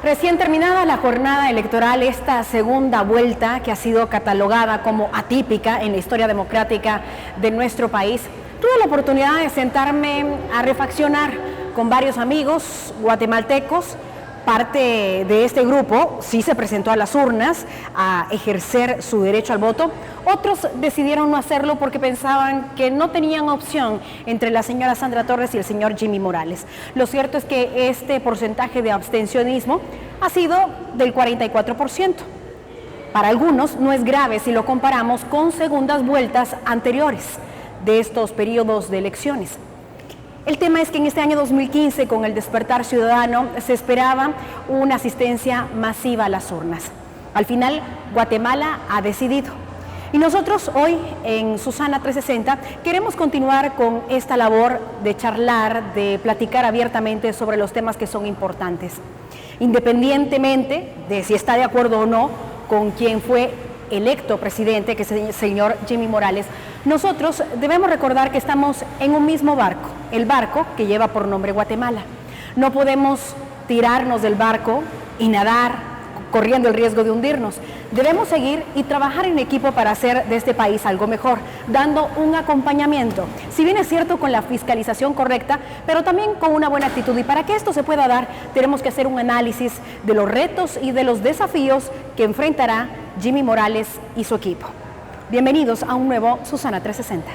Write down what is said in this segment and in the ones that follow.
Recién terminada la jornada electoral, esta segunda vuelta que ha sido catalogada como atípica en la historia democrática de nuestro país, tuve la oportunidad de sentarme a reflexionar con varios amigos guatemaltecos. Parte de este grupo sí se presentó a las urnas a ejercer su derecho al voto. Otros decidieron no hacerlo porque pensaban que no tenían opción entre la señora Sandra Torres y el señor Jimmy Morales. Lo cierto es que este porcentaje de abstencionismo ha sido del 44%. Para algunos no es grave si lo comparamos con segundas vueltas anteriores de estos periodos de elecciones. El tema es que en este año 2015, con el despertar ciudadano, se esperaba una asistencia masiva a las urnas. Al final, Guatemala ha decidido. Y nosotros hoy, en Susana 360, queremos continuar con esta labor de charlar, de platicar abiertamente sobre los temas que son importantes. Independientemente de si está de acuerdo o no con quien fue electo presidente, que es el señor Jimmy Morales, nosotros debemos recordar que estamos en un mismo barco, el barco que lleva por nombre Guatemala. No podemos tirarnos del barco y nadar corriendo el riesgo de hundirnos. Debemos seguir y trabajar en equipo para hacer de este país algo mejor, dando un acompañamiento, si bien es cierto con la fiscalización correcta, pero también con una buena actitud. Y para que esto se pueda dar, tenemos que hacer un análisis de los retos y de los desafíos que enfrentará Jimmy Morales y su equipo. Bienvenidos a un nuevo Susana 360.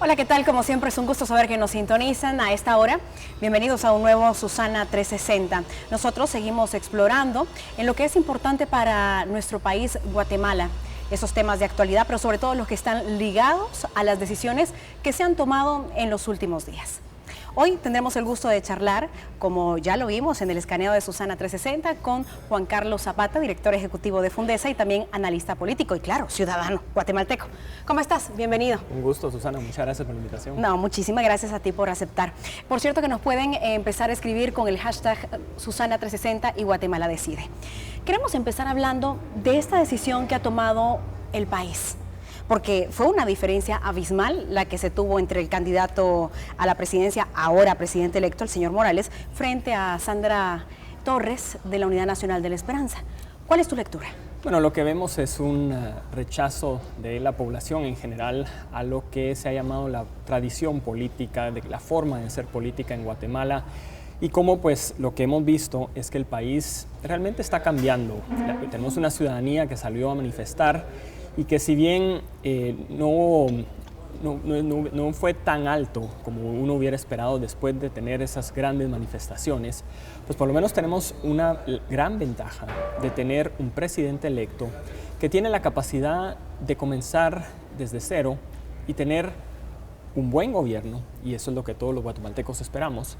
Hola, ¿qué tal? Como siempre es un gusto saber que nos sintonizan a esta hora. Bienvenidos a un nuevo Susana 360. Nosotros seguimos explorando en lo que es importante para nuestro país, Guatemala. Esos temas de actualidad, pero sobre todo los que están ligados a las decisiones que se han tomado en los últimos días. Hoy tendremos el gusto de charlar, como ya lo vimos en el escaneo de Susana 360, con Juan Carlos Zapata, director ejecutivo de Fundesa y también analista político y, claro, ciudadano guatemalteco. ¿Cómo estás? Bienvenido. Un gusto, Susana. Muchas gracias por la invitación. No, muchísimas gracias a ti por aceptar. Por cierto, que nos pueden empezar a escribir con el hashtag Susana 360 y Guatemala Decide. Queremos empezar hablando de esta decisión que ha tomado el país, porque fue una diferencia abismal la que se tuvo entre el candidato a la presidencia, ahora presidente electo, el señor Morales, frente a Sandra Torres de la Unidad Nacional de la Esperanza. ¿Cuál es tu lectura? Bueno, lo que vemos es un rechazo de la población en general a lo que se ha llamado la tradición política, de la forma de ser política en Guatemala, y cómo pues lo que hemos visto es que el país realmente está cambiando. Tenemos una ciudadanía que salió a manifestar y que si bien no fue tan alto como uno hubiera esperado después de tener esas grandes manifestaciones, pues por lo menos tenemos una gran ventaja de tener un presidente electo que tiene la capacidad de comenzar desde cero y tener un buen gobierno, y eso es lo que todos los guatemaltecos esperamos,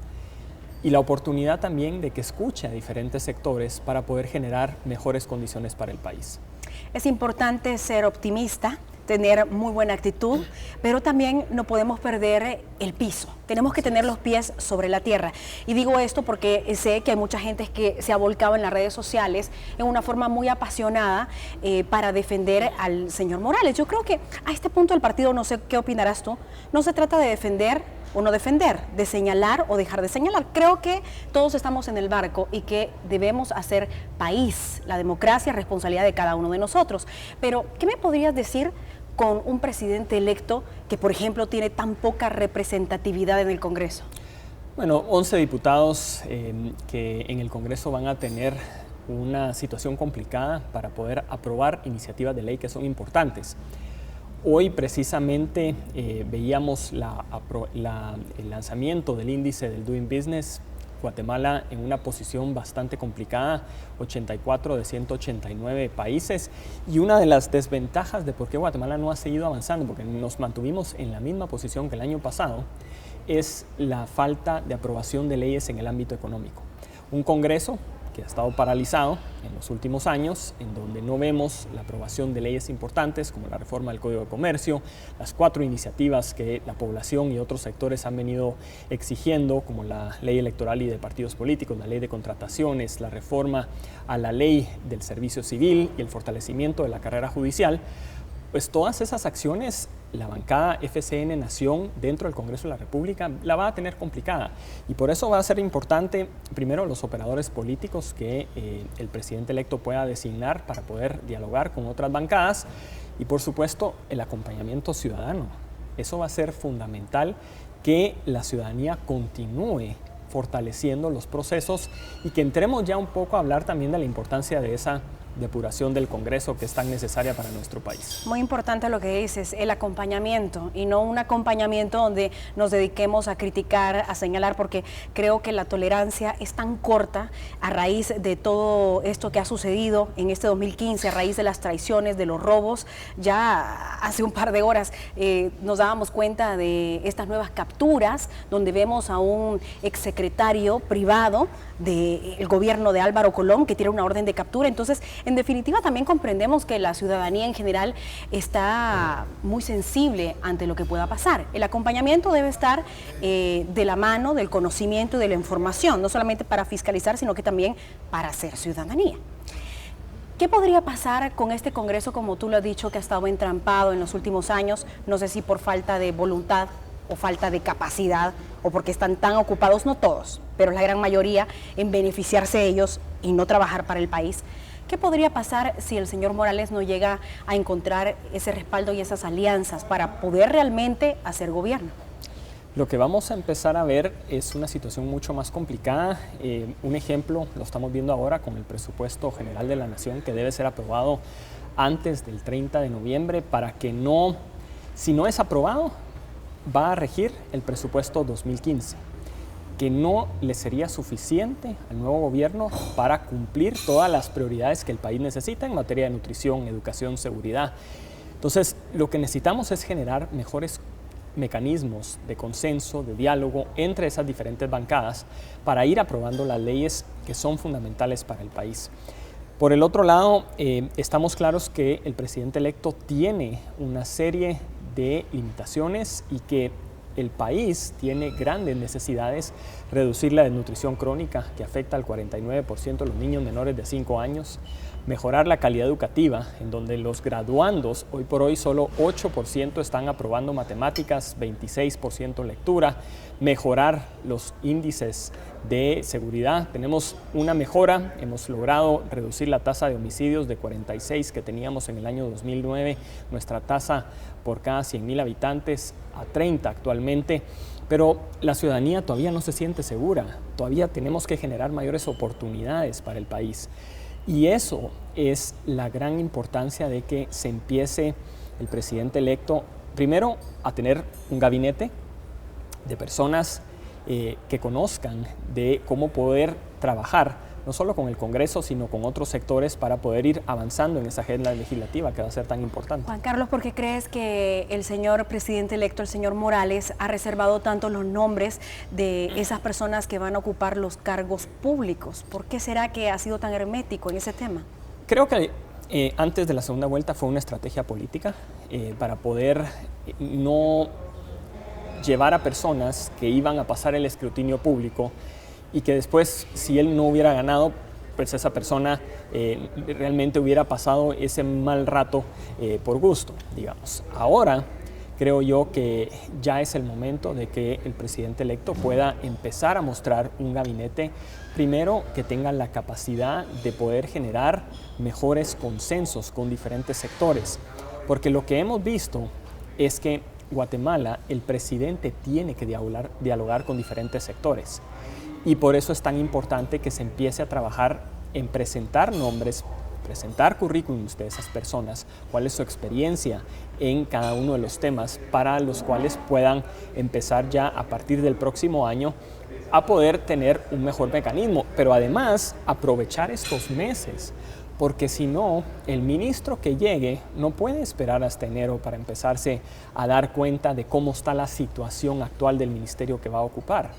y la oportunidad también de que escuche a diferentes sectores para poder generar mejores condiciones para el país. Es importante ser optimista, tener muy buena actitud, pero también no podemos perder el piso. Tenemos que tener los pies sobre la tierra. Y digo esto porque sé que hay mucha gente que se ha volcado en las redes sociales en una forma muy apasionada para defender al señor Morales. Yo creo que a este punto del partido, no sé qué opinarás tú, no se trata de defender o no defender, de señalar o dejar de señalar. Creo que todos estamos en el barco y que debemos hacer país. La democracia es responsabilidad de cada uno de nosotros. Pero, ¿qué me podrías decir con un presidente electo que, por ejemplo, tiene tan poca representatividad en el Congreso? Bueno, 11 diputados que en el Congreso van a tener una situación complicada para poder aprobar iniciativas de ley que son importantes. Hoy precisamente veíamos el lanzamiento del índice del Doing Business. Guatemala en una posición bastante complicada, 84 de 189 países, y una de las desventajas de por qué Guatemala no ha seguido avanzando, porque nos mantuvimos en la misma posición que el año pasado, es la falta de aprobación de leyes en el ámbito económico. Un Congreso que ha estado paralizado en los últimos años, en donde no vemos la aprobación de leyes importantes como la reforma del Código de Comercio, las 4 iniciativas que la población y otros sectores han venido exigiendo, como la ley electoral y de partidos políticos, la ley de contrataciones, la reforma a la ley del servicio civil y el fortalecimiento de la carrera judicial. Pues todas esas acciones, la bancada FCN Nación dentro del Congreso de la República la va a tener complicada, y por eso va a ser importante primero los operadores políticos que el presidente electo pueda designar para poder dialogar con otras bancadas, y por supuesto el acompañamiento ciudadano. Eso va a ser fundamental, que la ciudadanía continúe fortaleciendo los procesos y que entremos ya un poco a hablar también de la importancia de esa depuración del Congreso que es tan necesaria para nuestro país. Muy importante lo que dices, el acompañamiento, y no un acompañamiento donde nos dediquemos a criticar, a señalar, porque creo que la tolerancia es tan corta a raíz de todo esto que ha sucedido en este 2015, a raíz de las traiciones, de los robos. Ya hace un par de horas nos dábamos cuenta de estas nuevas capturas, donde vemos a un exsecretario privado del gobierno de Álvaro Colón que tiene una orden de captura. Entonces, en definitiva, también comprendemos que la ciudadanía en general está muy sensible ante lo que pueda pasar. El acompañamiento debe estar de la mano del conocimiento y de la información, no solamente para fiscalizar, sino que también para hacer ciudadanía. ¿Qué podría pasar con este Congreso, como tú lo has dicho, que ha estado entrampado en los últimos años? No sé si por falta de voluntad o falta de capacidad, o porque están tan ocupados, no todos, pero la gran mayoría, en beneficiarse ellos y no trabajar para el país. ¿Qué podría pasar si el señor Morales no llega a encontrar ese respaldo y esas alianzas para poder realmente hacer gobierno? Lo que vamos a empezar a ver es una situación mucho más complicada. Un ejemplo lo estamos viendo ahora con el presupuesto general de la Nación, que debe ser aprobado antes del 30 de noviembre para que no, si no es aprobado, va a regir el presupuesto 2015, que no le sería suficiente al nuevo gobierno para cumplir todas las prioridades que el país necesita en materia de nutrición, educación, seguridad. Entonces, lo que necesitamos es generar mejores mecanismos de consenso, de diálogo entre esas diferentes bancadas para ir aprobando las leyes que son fundamentales para el país. Por el otro lado, estamos claros que el presidente electo tiene una serie de limitaciones y que el país tiene grandes necesidades: reducir la desnutrición crónica, que afecta al 49% de los niños menores de 5 años, mejorar la calidad educativa, en donde los graduandos, hoy por hoy solo 8% están aprobando matemáticas, 26% lectura, mejorar los índices de seguridad. Tenemos una mejora, hemos logrado reducir la tasa de homicidios de 46 que teníamos en el año 2009, nuestra tasa por cada 100,000 habitantes a 30 actualmente, pero la ciudadanía todavía no se siente segura, todavía tenemos que generar mayores oportunidades para el país. Y eso es la gran importancia de que se empiece el presidente electo, primero, a tener un gabinete de personas que conozcan de cómo poder trabajar, no solo con el Congreso, sino con otros sectores para poder ir avanzando en esa agenda legislativa que va a ser tan importante. Juan Carlos, ¿por qué crees que el señor presidente electo, el señor Morales, ha reservado tanto los nombres de esas personas que van a ocupar los cargos públicos? ¿Por qué será que ha sido tan hermético en ese tema? Creo que antes de la segunda vuelta fue una estrategia política para poder no llevar a personas que iban a pasar el escrutinio público y que después, si él no hubiera ganado, pues esa persona realmente hubiera pasado ese mal rato por gusto, digamos. Ahora creo yo que ya es el momento de que el presidente electo pueda empezar a mostrar un gabinete, primero, que tenga la capacidad de poder generar mejores consensos con diferentes sectores. Porque lo que hemos visto es que Guatemala, el presidente tiene que dialogar con diferentes sectores. Y por eso es tan importante que se empiece a trabajar en presentar nombres, presentar currículums de esas personas, cuál es su experiencia en cada uno de los temas para los cuales puedan empezar ya a partir del próximo año a poder tener un mejor mecanismo, pero además aprovechar estos meses, porque si no, el ministro que llegue no puede esperar hasta enero para empezarse a dar cuenta de cómo está la situación actual del ministerio que va a ocupar.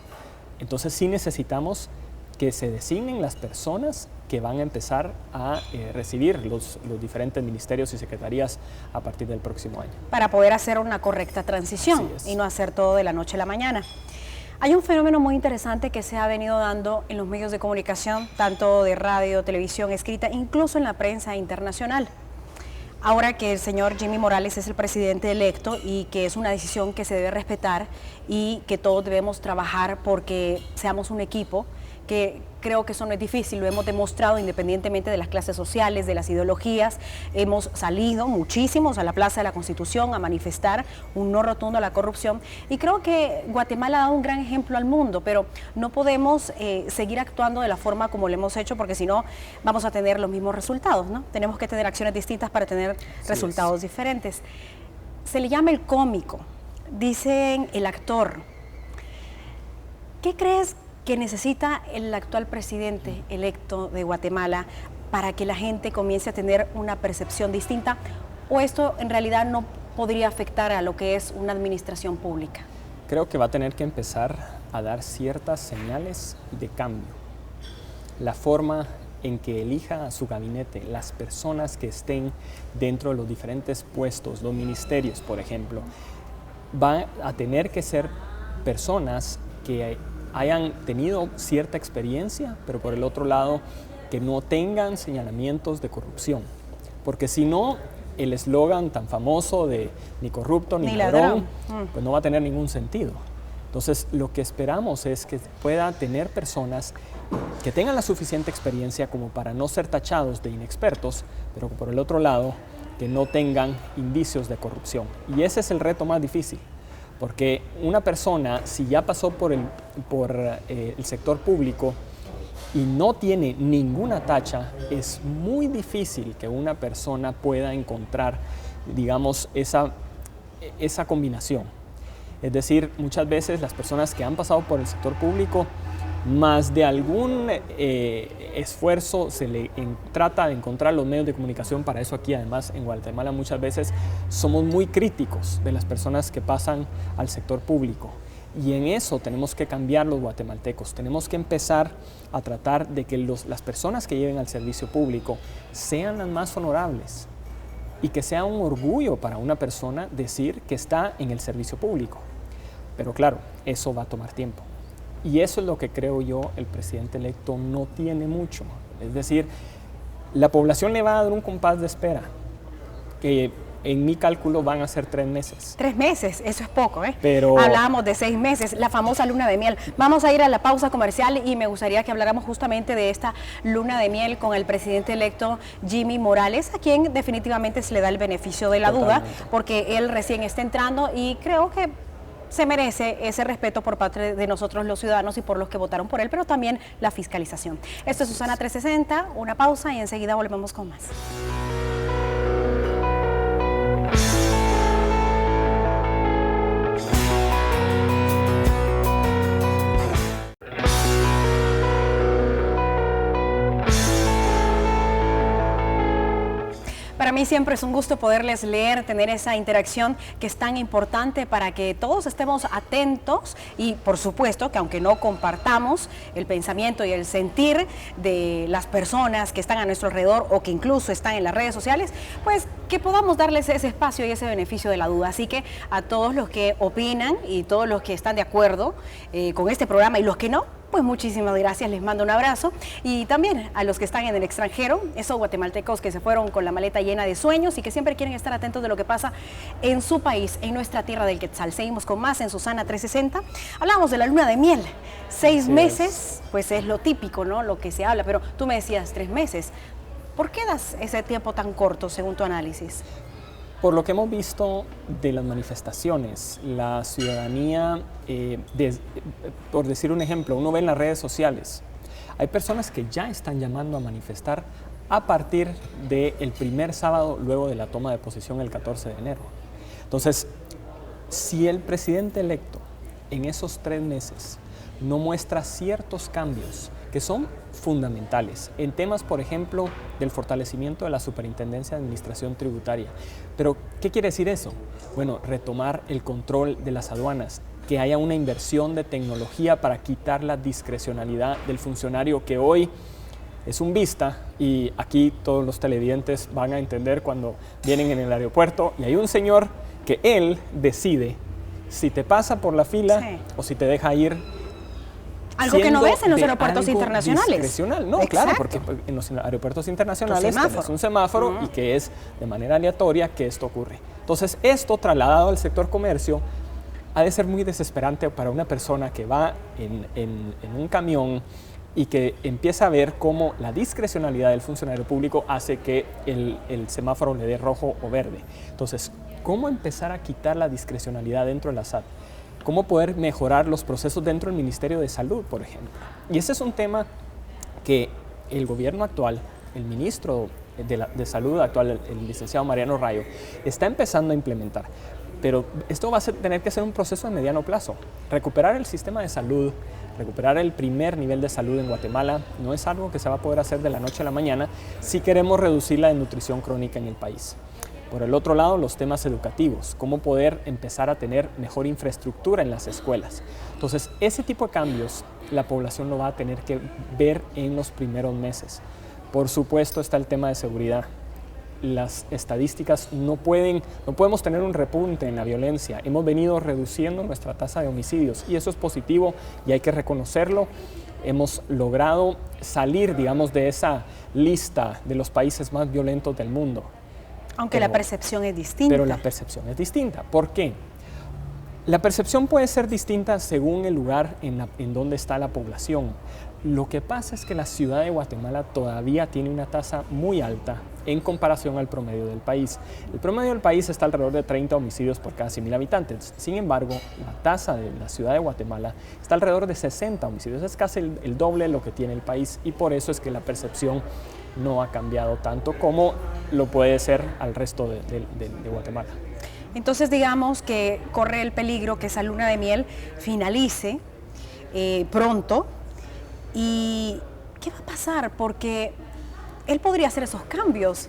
Entonces sí necesitamos que se designen las personas que van a empezar a recibir los diferentes ministerios y secretarías a partir del próximo año. Para poder hacer una correcta transición y no hacer todo de la noche a la mañana. Hay un fenómeno muy interesante que se ha venido dando en los medios de comunicación, tanto de radio, televisión, escrita, incluso en la prensa internacional. Ahora que el señor Jimmy Morales es el presidente electo y que es una decisión que se debe respetar y que todos debemos trabajar porque seamos un equipo, que creo que eso no es difícil, lo hemos demostrado independientemente de las clases sociales, de las ideologías. Hemos salido muchísimos a la Plaza de la Constitución a manifestar un no rotundo a la corrupción y creo que Guatemala ha dado un gran ejemplo al mundo, pero no podemos seguir actuando de la forma como lo hemos hecho porque si no vamos a tener los mismos resultados, ¿no? Tenemos que tener acciones distintas para tener resultados diferentes. Se le llama el cómico, dicen el actor. ¿Qué crees que necesita el actual presidente electo de Guatemala para que la gente comience a tener una percepción distinta? ¿O esto en realidad no podría afectar a lo que es una administración pública? Creo que va a tener que empezar a dar ciertas señales de cambio. La forma en que elija a su gabinete, las personas que estén dentro de los diferentes puestos, los ministerios, por ejemplo, van a tener que ser personas que hayan tenido cierta experiencia, pero por el otro lado, que no tengan señalamientos de corrupción. Porque si no, el eslogan tan famoso de ni corrupto ni ladrón, pues no va a tener ningún sentido. Entonces, lo que esperamos es que pueda tener personas que tengan la suficiente experiencia como para no ser tachados de inexpertos, pero por el otro lado, que no tengan indicios de corrupción. Y ese es el reto más difícil. Porque una persona, si ya pasó por el sector público y no tiene ninguna tacha, es muy difícil que una persona pueda encontrar, digamos, esa combinación. Es decir, muchas veces las personas que han pasado por el sector público, más de algún esfuerzo se le trata de encontrar los medios de comunicación. Para eso aquí además en Guatemala muchas veces somos muy críticos de las personas que pasan al sector público y en eso tenemos que cambiar los guatemaltecos. Tenemos que empezar a tratar de que las personas que lleven al servicio público sean las más honorables y que sea un orgullo para una persona decir que está en el servicio público. Pero claro, eso va a tomar tiempo. Y eso es lo que creo yo el presidente electo no tiene mucho. Es decir, la población le va a dar un compás de espera, que en mi cálculo van a ser 3 meses. 3 meses, eso es poco, ¿eh? Pero hablábamos de 6 meses, la famosa luna de miel. Vamos a ir a la pausa comercial y me gustaría que habláramos justamente de esta luna de miel con el presidente electo Jimmy Morales, a quien definitivamente se le da el beneficio de la duda, porque él recién está entrando y creo que se merece ese respeto por parte de nosotros los ciudadanos y por los que votaron por él, pero también la fiscalización. Esto es Susana 360, una pausa y enseguida volvemos con más. Para mí siempre es un gusto poderles leer, tener esa interacción que es tan importante para que todos estemos atentos y por supuesto que aunque no compartamos el pensamiento y el sentir de las personas que están a nuestro alrededor o que incluso están en las redes sociales, pues que podamos darles ese espacio y ese beneficio de la duda. Así que a todos los que opinan y todos los que están de acuerdo con este programa y los que no, pues muchísimas gracias, les mando un abrazo. Y también a los que están en el extranjero, esos guatemaltecos que se fueron con la maleta llena de sueños y que siempre quieren estar atentos de lo que pasa en su país, en nuestra tierra del Quetzal. Seguimos con más en Susana 360. Hablamos de la luna de miel. 6 meses, pues es lo típico, ¿no? Lo que se habla, pero tú me decías 3 meses. ¿Por qué das ese tiempo tan corto según tu análisis? Por lo que hemos visto de las manifestaciones, la ciudadanía, por decir un ejemplo, uno ve en las redes sociales, hay personas que ya están llamando a manifestar a partir del primer sábado luego de la toma de posesión el 14 de enero. Entonces, si el presidente electo en esos 3 meses no muestra ciertos cambios que son fundamentales en temas, por ejemplo, del fortalecimiento de la Superintendencia de Administración Tributaria. Pero, ¿qué quiere decir eso? Bueno, retomar el control de las aduanas, que haya una inversión de tecnología para quitar la discrecionalidad del funcionario que hoy es un vista, y aquí todos los televidentes van a entender cuando vienen en el aeropuerto y hay un señor que él decide si te pasa por la fila sí, o si te deja ir. Algo que no ves en los aeropuertos internacionales. Discrecional. No, exacto, claro, porque en los aeropuertos internacionales es un semáforo y que es de manera aleatoria que esto ocurre. Entonces, esto trasladado al sector comercio ha de ser muy desesperante para una persona que va en un camión y que empieza a ver cómo la discrecionalidad del funcionario público hace que el semáforo le dé rojo o verde. Entonces, ¿cómo empezar a quitar la discrecionalidad dentro de la SAT? ¿Cómo poder mejorar los procesos dentro del Ministerio de Salud, por ejemplo? Y ese es un tema que el gobierno actual, el ministro de Salud actual, el licenciado Mariano Rayo, está empezando a implementar. Pero esto va a tener que ser un proceso de mediano plazo. Recuperar el sistema de salud, recuperar el primer nivel de salud en Guatemala, no es algo que se va a poder hacer de la noche a la mañana si queremos reducir la desnutrición crónica en el país. Por el otro lado, los temas educativos, cómo poder empezar a tener mejor infraestructura en las escuelas. Entonces, ese tipo de cambios la población lo va a tener que ver en los primeros meses. Por supuesto está el tema de seguridad. Las estadísticas no podemos tener un repunte en la violencia. Hemos venido reduciendo nuestra tasa de homicidios y eso es positivo y hay que reconocerlo. Hemos logrado salir, digamos, de esa lista de los países más violentos del mundo. Aunque la percepción es distinta. Pero la percepción es distinta. ¿Por qué? La percepción puede ser distinta según el lugar en donde está la población. Lo que pasa es que la ciudad de Guatemala todavía tiene una tasa muy alta en comparación al promedio del país. El promedio del país está alrededor de 30 homicidios por cada 100,000 habitantes. Sin embargo, la tasa de la ciudad de Guatemala está alrededor de 60 homicidios. Es casi el doble de lo que tiene el país y por eso es que la percepción no ha cambiado tanto como lo puede ser al resto de Guatemala. Entonces digamos que corre el peligro que esa luna de miel finalice pronto. ¿Y qué va a pasar? Porque él podría hacer esos cambios,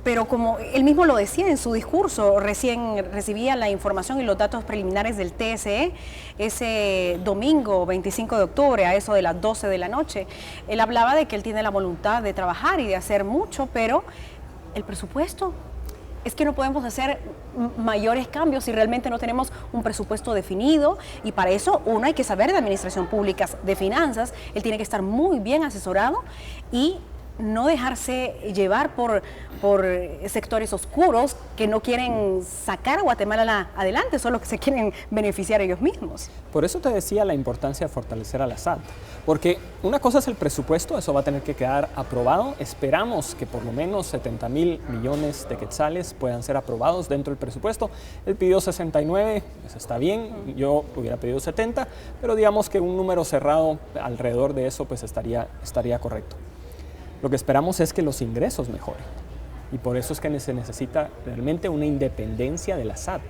pero como él mismo lo decía en su discurso, recién recibía la información y los datos preliminares del TSE ese domingo 25 de octubre a eso de las 12 de la noche. Él hablaba de que él tiene la voluntad de trabajar y de hacer mucho, pero el presupuesto, es que no podemos hacer mayores cambios si realmente no tenemos un presupuesto definido y para eso uno hay que saber de administración pública, de finanzas, él tiene que estar muy bien asesorado y no dejarse llevar por sectores oscuros que no quieren sacar a Guatemala adelante, solo que se quieren beneficiar ellos mismos. Por eso te decía la importancia de fortalecer a la SAT, porque una cosa es el presupuesto, eso va a tener que quedar aprobado. Esperamos que por lo menos 70,000 millones de quetzales puedan ser aprobados dentro del presupuesto. Él pidió 69, pues está bien, yo hubiera pedido 70, pero digamos que un número cerrado alrededor de eso pues estaría correcto. Lo que esperamos es que los ingresos mejoren y por eso es que se necesita realmente una independencia de la SAT.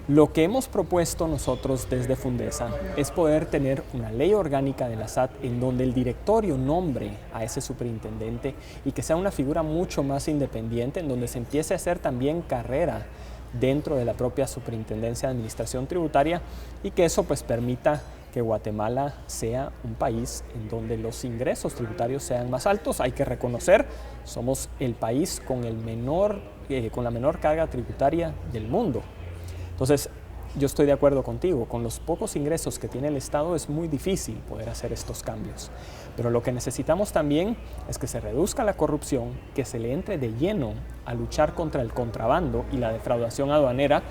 Lo que hemos propuesto nosotros desde Fundesa es poder tener una ley orgánica de la SAT en donde el directorio nombre a ese superintendente y que sea una figura mucho más independiente, en donde se empiece a hacer también carrera dentro de la propia Superintendencia de Administración Tributaria y que eso pues permita que Guatemala sea un país en donde los ingresos tributarios sean más altos. Hay que reconocer, somos el país con la menor carga tributaria del mundo. Entonces, yo estoy de acuerdo contigo, con los pocos ingresos que tiene el Estado es muy difícil poder hacer estos cambios. Pero lo que necesitamos también es que se reduzca la corrupción, que se le entre de lleno a luchar contra el contrabando y la defraudación aduanera,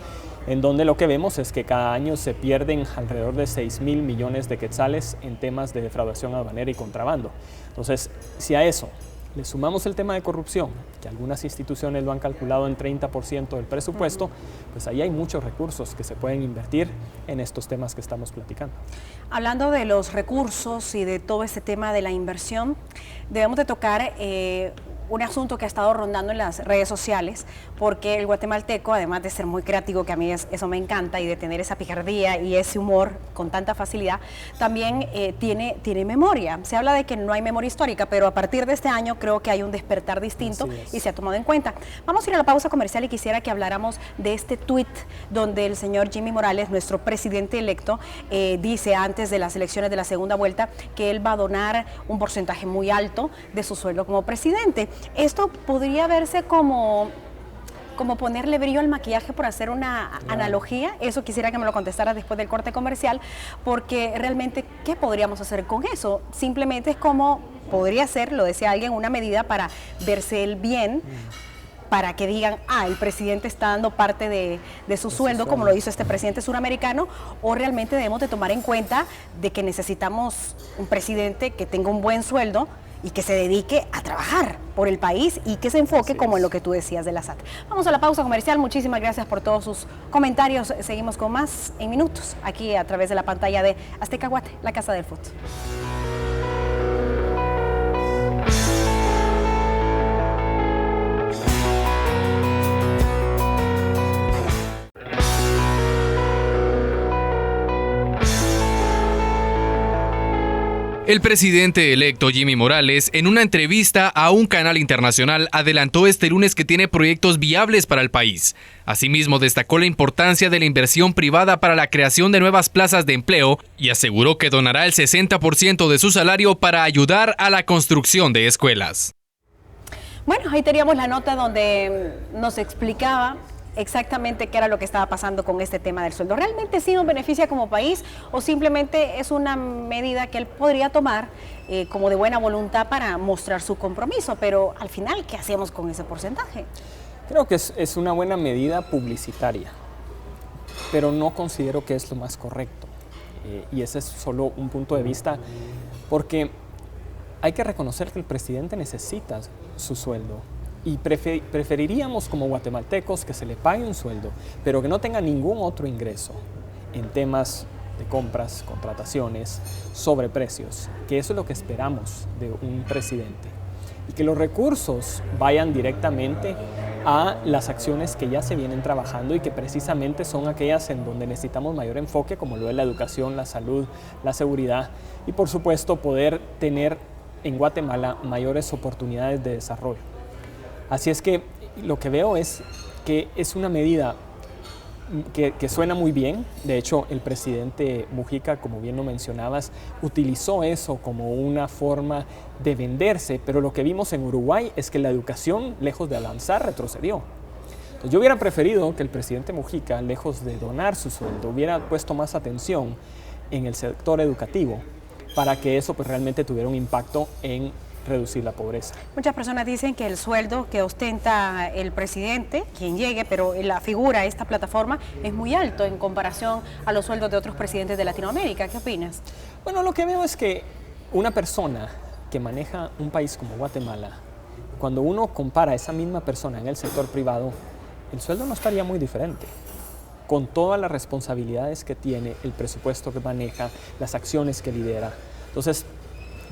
en donde lo que vemos es que cada año se pierden alrededor de 6,000 millones de quetzales en temas de defraudación aduanera y contrabando. Entonces, si a eso le sumamos el tema de corrupción, que algunas instituciones lo han calculado en 30% del presupuesto, pues ahí hay muchos recursos que se pueden invertir en estos temas que estamos platicando. Hablando de los recursos y de todo este tema de la inversión, debemos de tocar un asunto que ha estado rondando en las redes sociales, porque el guatemalteco, además de ser muy creativo, que a mí eso me encanta, y de tener esa picardía y ese humor con tanta facilidad, también tiene memoria. Se habla de que no hay memoria histórica, pero a partir de este año creo que hay un despertar distinto y se ha tomado en cuenta. Vamos a ir a la pausa comercial y quisiera que habláramos de este tuit donde el señor Jimmy Morales, nuestro presidente electo, dice antes de las elecciones de la segunda vuelta que él va a donar un porcentaje muy alto de su sueldo como presidente. Esto podría verse como ponerle brillo al maquillaje, por hacer una analogía. Eso quisiera que me lo contestara después del corte comercial, porque realmente, ¿qué podríamos hacer con eso? Simplemente es como, podría ser, lo decía alguien, una medida para verse el bien, para que digan, el presidente está dando parte de su sueldo, como lo hizo este presidente suramericano, o realmente debemos de tomar en cuenta de que necesitamos un presidente que tenga un buen sueldo y que se dedique a trabajar por el país y que se enfoque como en lo que tú decías de la SAT. Vamos a la pausa comercial. Muchísimas gracias por todos sus comentarios. Seguimos con más en minutos, aquí a través de la pantalla de Azteca Guate, la Casa del Fútbol. El presidente electo Jimmy Morales, en una entrevista a un canal internacional, adelantó este lunes que tiene proyectos viables para el país. Asimismo, destacó la importancia de la inversión privada para la creación de nuevas plazas de empleo y aseguró que donará el 60% de su salario para ayudar a la construcción de escuelas. Bueno, ahí teníamos la nota donde nos explicaba exactamente qué era lo que estaba pasando con este tema del sueldo. ¿Realmente sí nos beneficia como país o simplemente es una medida que él podría tomar como de buena voluntad para mostrar su compromiso? Pero al final, ¿qué hacemos con ese porcentaje? Creo que es una buena medida publicitaria, pero no considero que es lo más correcto. Y ese es solo un punto de vista, porque hay que reconocer que el presidente necesita su sueldo. Y preferiríamos como guatemaltecos que se le pague un sueldo, pero que no tenga ningún otro ingreso en temas de compras, contrataciones, sobreprecios, que eso es lo que esperamos de un presidente. Y que los recursos vayan directamente a las acciones que ya se vienen trabajando y que precisamente son aquellas en donde necesitamos mayor enfoque, como lo es la educación, la salud, la seguridad y por supuesto poder tener en Guatemala mayores oportunidades de desarrollo. Así es que lo que veo es que es una medida que suena muy bien. De hecho, el presidente Mujica, como bien lo mencionabas, utilizó eso como una forma de venderse, pero lo que vimos en Uruguay es que la educación, lejos de avanzar, retrocedió. Entonces, yo hubiera preferido que el presidente Mujica, lejos de donar su sueldo, hubiera puesto más atención en el sector educativo para que eso pues, realmente tuviera un impacto en reducir la pobreza. Muchas personas dicen que el sueldo que ostenta el presidente, quien llegue, pero la figura, esta plataforma, es muy alto en comparación a los sueldos de otros presidentes de Latinoamérica. ¿Qué opinas? Bueno, lo que veo es que una persona que maneja un país como Guatemala, cuando uno compara a esa misma persona en el sector privado, el sueldo no estaría muy diferente. Con todas las responsabilidades que tiene, el presupuesto que maneja, las acciones que lidera. Entonces,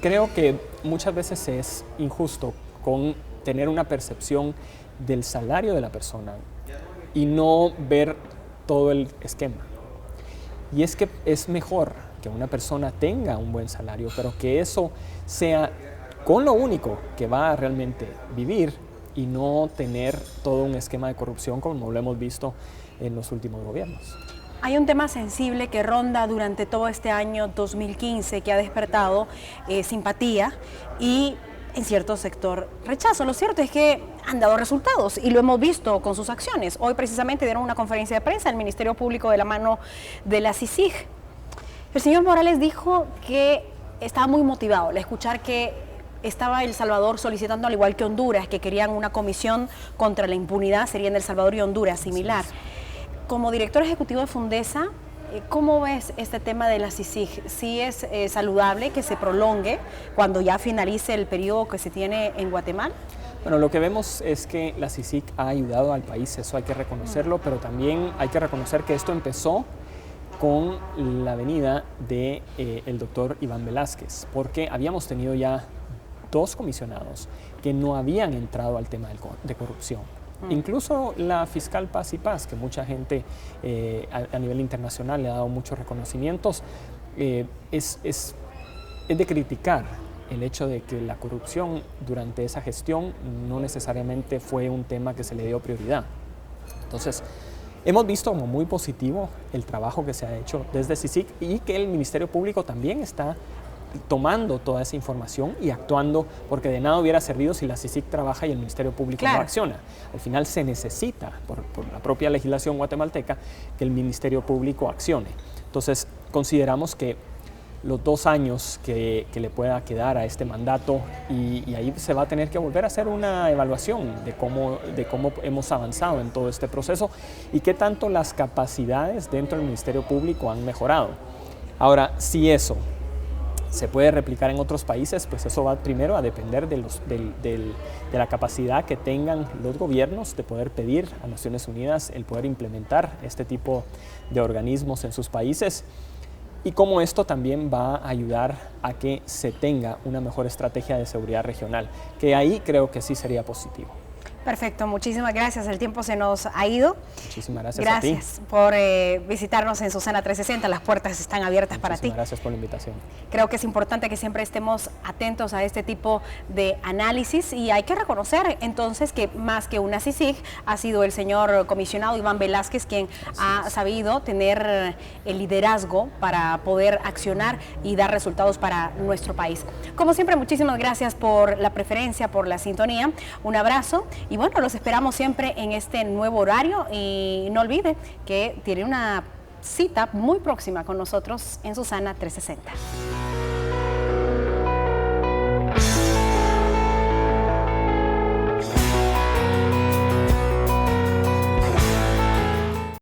creo que muchas veces es injusto con tener una percepción del salario de la persona y no ver todo el esquema. Y es que es mejor que una persona tenga un buen salario, pero que eso sea con lo único que va a realmente vivir y no tener todo un esquema de corrupción como lo hemos visto en los últimos gobiernos. Hay un tema sensible que ronda durante todo este año 2015 que ha despertado simpatía y en cierto sector rechazo. Lo cierto es que han dado resultados y lo hemos visto con sus acciones. Hoy precisamente dieron una conferencia de prensa al Ministerio Público de la mano de la CICIG. El señor Morales dijo que estaba muy motivado al escuchar que estaba El Salvador solicitando, al igual que Honduras, que querían una comisión contra la impunidad, serían El Salvador y Honduras, similar. Como director ejecutivo de Fundesa, ¿cómo ves este tema de la CICIG? ¿Sí es saludable que se prolongue cuando ya finalice el periodo que se tiene en Guatemala? Bueno, lo que vemos es que la CICIG ha ayudado al país, eso hay que reconocerlo, pero también hay que reconocer que esto empezó con la venida del doctor Iván Velázquez, porque habíamos tenido ya 2 comisionados que no habían entrado al tema de corrupción. Incluso la fiscal Paz y Paz, que mucha gente a nivel internacional le ha dado muchos reconocimientos, es de criticar el hecho de que la corrupción durante esa gestión no necesariamente fue un tema que se le dio prioridad. Entonces, hemos visto como muy positivo el trabajo que se ha hecho desde CICIG y que el Ministerio Público también está tomando toda esa información y actuando, porque de nada hubiera servido si la CICIG trabaja y el Ministerio Público no acciona. Al final se necesita, por la propia legislación guatemalteca, que el Ministerio Público accione. Entonces, consideramos que los 2 años que le pueda quedar a este mandato y ahí se va a tener que volver a hacer una evaluación de cómo hemos avanzado en todo este proceso y qué tanto las capacidades dentro del Ministerio Público han mejorado. Ahora, si eso se puede replicar en otros países, pues eso va primero a depender de la capacidad que tengan los gobiernos de poder pedir a Naciones Unidas el poder implementar este tipo de organismos en sus países y cómo esto también va a ayudar a que se tenga una mejor estrategia de seguridad regional, que ahí creo que sí sería positivo. Perfecto, muchísimas gracias. El tiempo se nos ha ido. Muchísimas gracias a ti. Gracias por visitarnos en Susana 360. Las puertas están abiertas para ti. Gracias por la invitación. Creo que es importante que siempre estemos atentos a este tipo de análisis y hay que reconocer entonces que más que una CICIG ha sido el señor comisionado Iván Velázquez quien ha sabido tener el liderazgo para poder accionar y dar resultados para nuestro país. Como siempre, muchísimas gracias por la preferencia, por la sintonía. Un abrazo. Y bueno, los esperamos siempre en este nuevo horario y no olvide que tiene una cita muy próxima con nosotros en Susana 360.